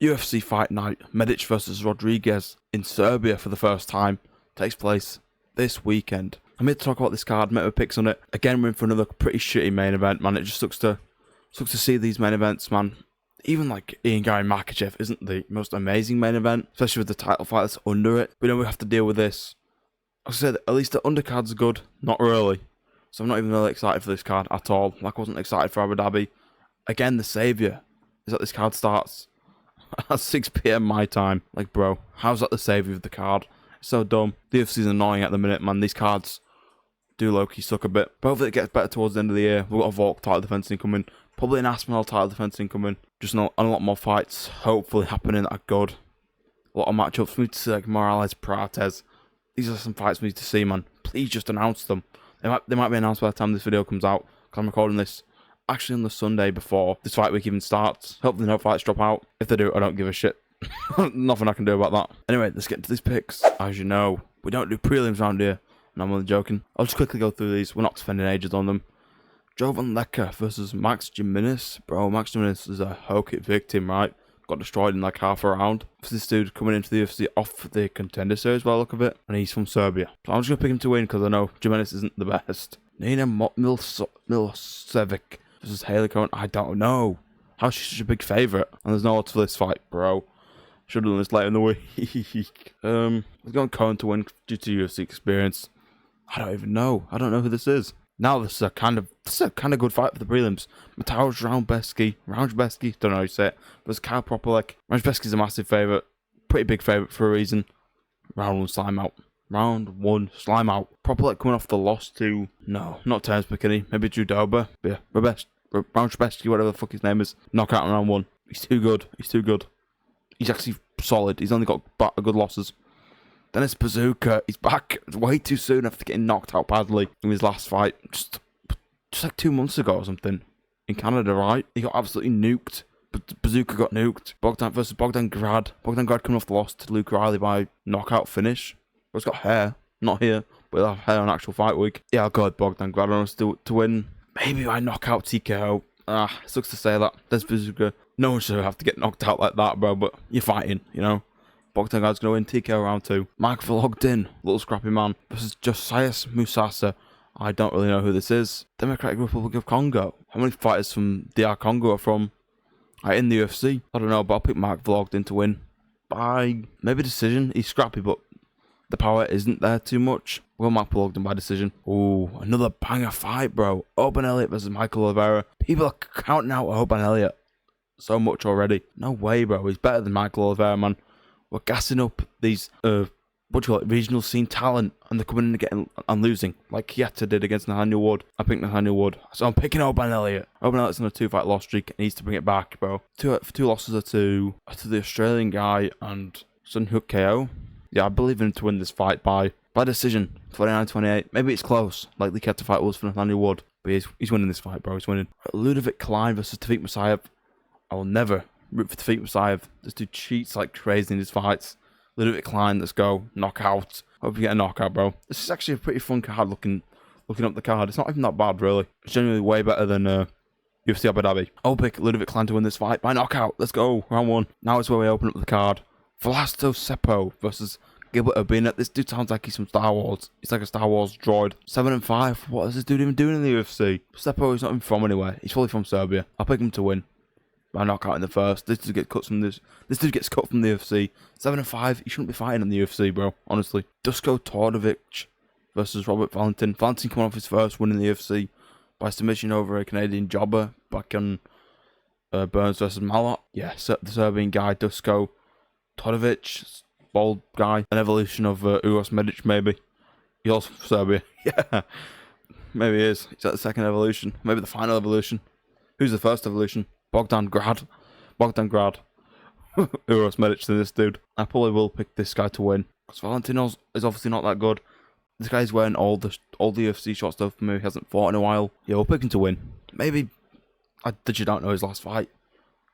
UFC Fight Night, Medic versus Rodriguez in Serbia for the first time, takes place this weekend. I'm here to talk about this card, make my picks on it. Again, we're in for another pretty shitty main event, man. It just sucks to see these main events, man. Even like Ian Gary Makachev isn't the most amazing main event, especially with the title fight that's under it. We know we have to deal with this. Like I said, at least the undercard's good, not really. So I'm not even really excited for this card at all. Like I wasn't excited for Abu Dhabi. Again, the saviour is that this card starts at 6 PM my time. Like, bro, how's that the saviour of the card? It's so dumb. The UFC's annoying at the minute, man. These cards do low-key suck a bit. But hopefully it gets better towards the end of the year. We've got a Volk title defense incoming. Probably an Aspinall title defense incoming. Just a lot more fights hopefully happening that are good. A lot of matchups for me to see, like Morales, Prates. These are some fights we need to see, man. Please just announce them. They might be announced by the time this video comes out, because I'm recording this actually on the Sunday before this fight week even starts. Hopefully no fights drop out. If they do, I don't give a shit. Nothing I can do about that. Anyway, let's get into these picks. As you know, we don't do prelims around here, and I'm only joking. I'll just quickly go through these. We're not spending ages on them. Jovan Lecker versus Max Jimenez. Bro, Max Jimenez is a Hokit victim, right? Got destroyed in like half a round. This dude coming into the UFC off the Contender Series by the look of it, and he's from Serbia. So I'm just going to pick him to win because I know Jimenez isn't the best. Nina Milcevic versus Haley Cohen. I don't know. How's she such a big favourite? And there's no odds for this fight, bro. Should have done this later in the week. Let's go on Cohen to win due to UFC experience. I don't even know. I don't know who this is. Now this is a kind of good fight for the prelims. Mateusz Raunjbeski, don't know how you say it, versus Kyle Propolek. Raunjbeski's a massive favourite, pretty big favourite for a reason. Round one slime out. Propolek coming off the loss to, no, not Terence McKinney, maybe Drew Dober. Yeah, Raunjbeski, whatever the fuck his name is, knockout in round one. He's too good. He's actually solid. He's only got good losses. Then it's Bazooka. He's back way too soon after getting knocked out badly in his last fight. Just like 2 months ago or something. In Canada, right? He got absolutely nuked. But Bazooka got nuked. Bogdan versus Bogdan Grad. Bogdan Grad coming off the loss to Luke Riley by knockout finish. But he's got hair. Not here, but he'll have hair on actual fight week. Yeah, I'll go with Bogdan Grad on us to win. Maybe by knockout TKO. Sucks to say that. There's Bazooka. No one should have to get knocked out like that, bro. But you're fighting, you know? Bogdan Grad's going to win TKO round 2. Mike Vlogdin, little scrappy man, versus Josias Musasa. I don't really know who this is. Democratic Republic of Congo. How many fighters from DR Congo are in the UFC? I don't know, but I'll pick Mike Vlogdin to win by maybe decision. He's scrappy, but the power isn't there too much. We'll Mike Vlogdin by decision. Ooh, another banger fight, bro. Oban Elliott versus Michael Oliveira. People are counting out Oban Elliott so much already. No way, bro. He's better than Michael Oliveira, man. We're gassing up these, regional scene talent, and they're coming in and getting and losing, like Kieta did against Nathaniel Wood. I picked Nathaniel Wood, so I'm picking Oban Elliott. Oban Elliott's on a 2-fight loss streak, and needs to bring it back, bro. Two losses are to the Australian guy and Sun Hook KO. Yeah, I believe in him to win this fight by decision, 29-28. Maybe it's close, like the Kieta fight was for Nathaniel Wood, but he's winning this fight, bro. He's winning. Ludovic Klein versus Tafik Musayev. I will never root for Tafik Musayev. This dude cheats like crazy in his fights. Ludovic Klein, let's go. Knockout. Hope you get a knockout, bro. This is actually a pretty fun card looking up the card. It's not even that bad, really. It's genuinely way better than UFC Abu Dhabi. I'll pick Ludovic Klein to win this fight by knockout. Let's go. Round 1. Now it's where we open up the card. Vlasto Seppo versus Gilbert Urbina. This dude sounds like he's from Star Wars. He's like a Star Wars droid. 7-5. What is this dude even doing in the UFC? Seppo is not even from anywhere. He's fully from Serbia. I'll pick him to win by knockout in the first. This dude gets cut from this. This dude gets cut from the UFC. 7-5. He shouldn't be fighting in the UFC, bro. Honestly. Dusko Todorovic versus Robert Valentin. Valentin coming off his first win in the UFC by submission over a Canadian jobber back on Burns versus Malott. Yeah, the Serbian guy Dusko Todorovic, bald guy, an evolution of Uros Medic, maybe. He's also from Serbia. Yeah, maybe he is. He's at the second evolution, maybe the final evolution. Who's the first evolution? Bogdan Grad. Uros Medic to this dude. I probably will pick this guy to win, because Valentino is obviously not that good. This guy's wearing all the UFC short stuff for me. He hasn't fought in a while. Yeah, we'll pick him to win. Maybe I you don't know his last fight,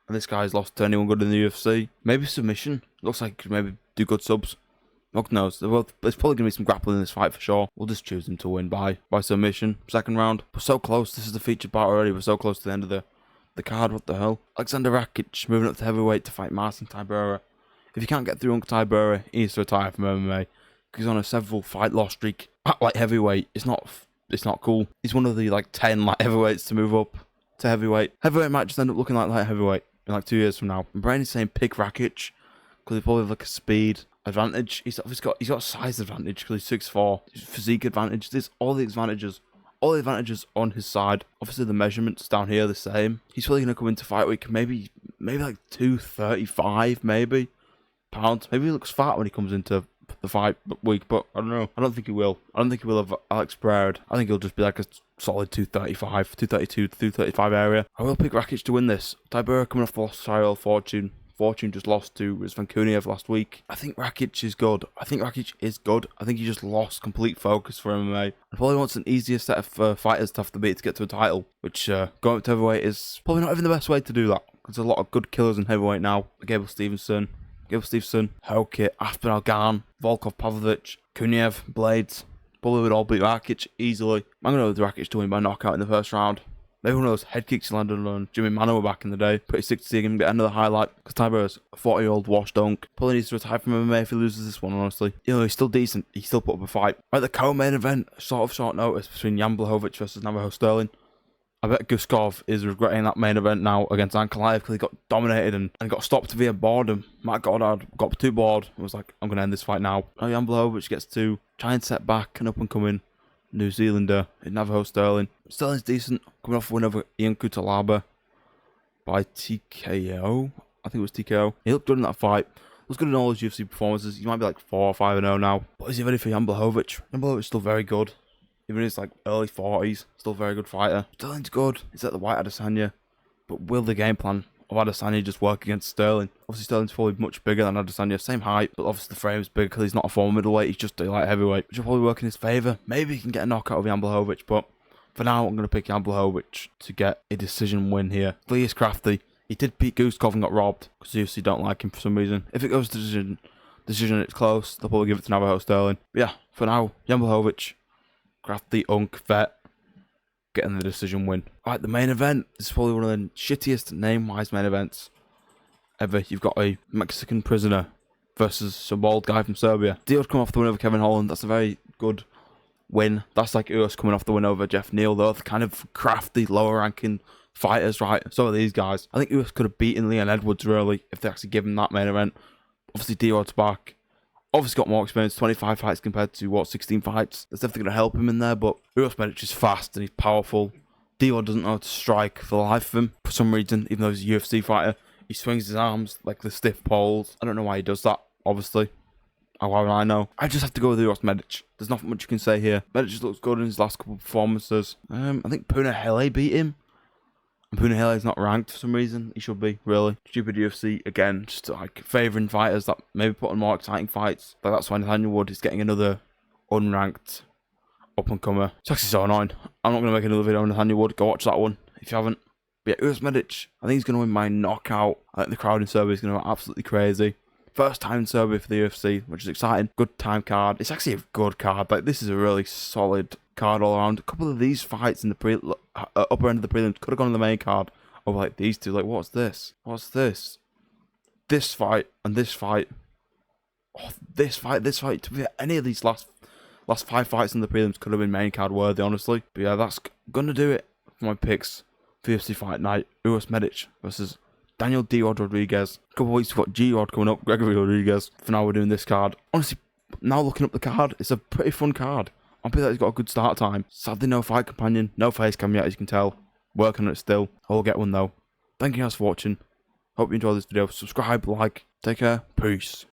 and this guy's lost to anyone good in the UFC. Maybe submission. Looks like he could maybe do good subs. Fuck knows. There's probably gonna be some grappling in this fight for sure. We'll just choose him to win by submission. Second round. We're so close. This is the featured part already. We're so close to the end of the the card, what the hell? Alexander Rakic moving up to heavyweight to fight Marcin Tybura. If you can't get through Uncle Tybura, he needs to retire from MMA. Because he's on a several fight loss streak at light heavyweight. It's not cool. He's one of the like 10 light heavyweights to move up to heavyweight. Heavyweight might just end up looking like light heavyweight in like 2 years from now. And Brain is saying pick Rakic because he probably have like a speed advantage. He's got a size advantage because he's 6'4". Physique advantage. There's all the advantages on his side. Obviously the measurements down here are the same. He's probably gonna come into fight week maybe like 235 maybe pounds. Maybe he looks fat when he comes into the fight week, but I don't know. I don't think he will. I don't think he will have Alex Pereira. I think he'll just be like a solid 235, 232, 235 area. I will pick Rakic to win this. Tybura coming off the loss to Cyril Fortune. Fortune just lost to Rizvan last week. I think Rakic is good. I think he just lost complete focus for MMA. And probably wants an easier set of fighters to have to beat to get to a title, which going up to heavyweight is probably not even the best way to do that. Because there's a lot of good killers in heavyweight now. Gable Stevenson, Hokit, Aspinall Gan, Volkov Pavlovich, Kunyev, Blades. Probably would all beat Rakic easily. I'm going to go with Rakic to win by knockout in the first round. Maybe one of those head kicks he landed on Jimmy Manuwa back in the day. Pretty sick to see him get another highlight. Because Tybura's a 40-year-old wash dunk. Probably needs to retire from MMA if he loses this one, honestly. You know, he's still decent. He still put up a fight. At the co-main event, sort of short notice between Jan Blachowicz versus Navajo Sterling. I bet Guskov is regretting that main event now against Ankalaev because he got dominated and got stopped via boredom. Matt Goddard got too bored and was like, I'm going to end this fight now. Now Jan Blachowicz gets to try and set back an up-and-coming New Zealander in Navajo Sterling. Sterling's decent, coming off a win over Ian Kutalaba by TKO. I think it was TKO. He looked good in that fight. Looks good in all his UFC performances. He might be like 4 or 5-0 now. But is he ready for Jan Blachowicz? Jan Blachowicz is still very good. Even in his like early 40s, still a very good fighter. Sterling's good. He's at the white Adesanya. But will the game plan of Adesanya just work against Sterling? Obviously Sterling's probably much bigger than Adesanya. Same height, but obviously the frame's bigger because he's not a former middleweight. He's just a light heavyweight, which will probably work in his favour. Maybe he can get a knockout of Jan Blachowicz, but for now I'm going to pick Jan Blachowicz to get a decision win here. Lee is crafty. He did beat Guskov and got robbed because UFC don't like him for some reason. If it goes to decision it's close, they'll probably give it to Navajo Sterling. But yeah, for now, Jan Blachowicz, crafty, unk, vet, getting the decision win. Alright, the main event. This is probably one of the shittiest name-wise main events ever. You've got a Mexican prisoner versus some bald guy from Serbia. Dio's come off the win over Kevin Holland. That's a very good win. That's like us coming off the win over Jeff Neal, though. The kind of crafty, lower-ranking fighters, right? So are these guys. I think US could have beaten Leon Edwards, really, if they actually give him that main event. Obviously, Dio's back. Obviously got more experience, 25 fights compared to, 16 fights. That's definitely going to help him in there, but Uros Medic is fast and he's powerful. Dio doesn't know how to strike for the life of him, for some reason, even though he's a UFC fighter. He swings his arms like the stiff poles. I don't know why he does that, obviously. Why would I know? I just have to go with Uros Medic. There's not much you can say here. Medic just looks good in his last couple of performances. I think Puna Hele beat him. And Puna Hele is not ranked for some reason. He should be, really. Stupid UFC, again, just like favouring fighters that maybe put on more exciting fights. Like that's why Nathaniel Wood is getting another unranked up-and-comer. It's actually so annoying. I'm not going to make another video on Nathaniel Wood. Go watch that one if you haven't. But yeah, Uros Medic, I think he's going to win by knockout. I think the crowd in Serbia is going to go absolutely crazy. First time in Serbia for the UFC, which is exciting. Good time card. It's actually a good card. Like, this is a really solid card all around. A couple of these fights in the upper end of the prelims could have gone on the main card over like these two. Like, what's this? What's this? This fight and this fight. Oh, this fight. To be any of these last 5 fights in the prelims could have been main card worthy, honestly. But yeah, that's gonna do it for my picks for UFC Fight Night. Uros Medic versus Daniel D-Rod Rodriguez. A couple of weeks we've got G-Rod coming up, Gregory Rodriguez. For now we're doing this card. Honestly, now looking up the card, it's a pretty fun card. I'm pretty that he's got a good start time. Sadly no fight companion, no face cam yet as you can tell. Working on it still. I will get one though. Thank you guys for watching. Hope you enjoyed this video. Subscribe, like, take care, peace.